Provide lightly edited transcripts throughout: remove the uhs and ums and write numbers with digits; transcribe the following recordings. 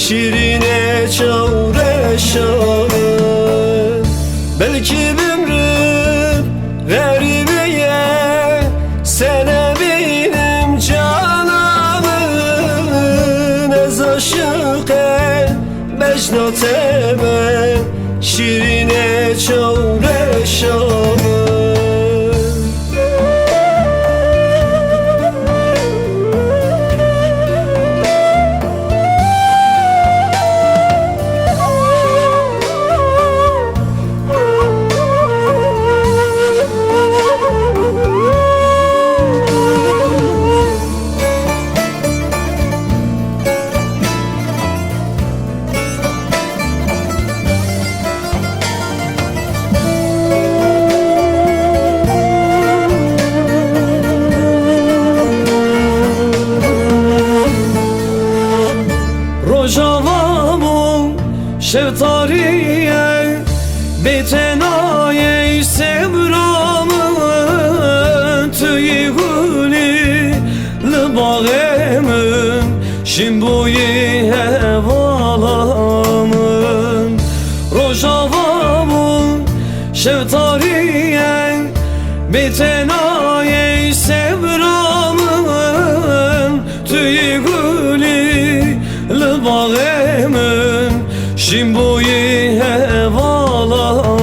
şirine çavreşanın. Belki ömrüm garibiye sene benim canımın. Ez aşık mecnun temel şirine çavreşanın. Rojavamın şeftariye betenaye sevramın. Tüyü gülü bağımın şimboyi hevalamın. Rojavamın şeftariye betenaye sevramın. Tüyü gülü bağımın şimboyi hevalamın.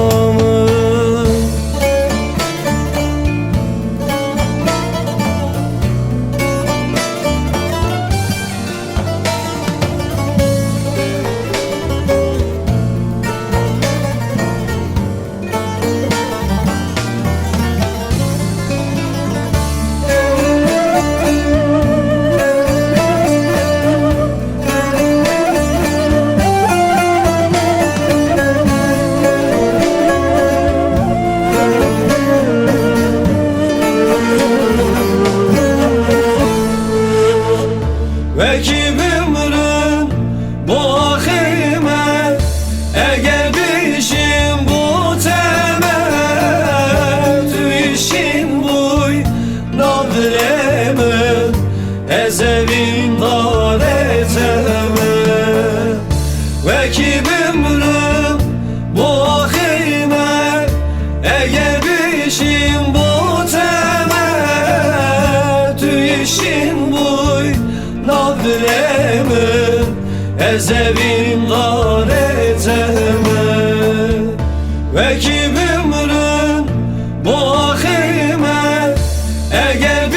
Belki ömrüm bu ahime eğer bişim bu temel. Tüyüşün buy nadremin ezevin dar etemel. Belki ömrüm bu ahime eğer bişim bu temel. Tüyüşün buy nadremin ezevin dar etemel. Ve kim ömrün bu ahime eğer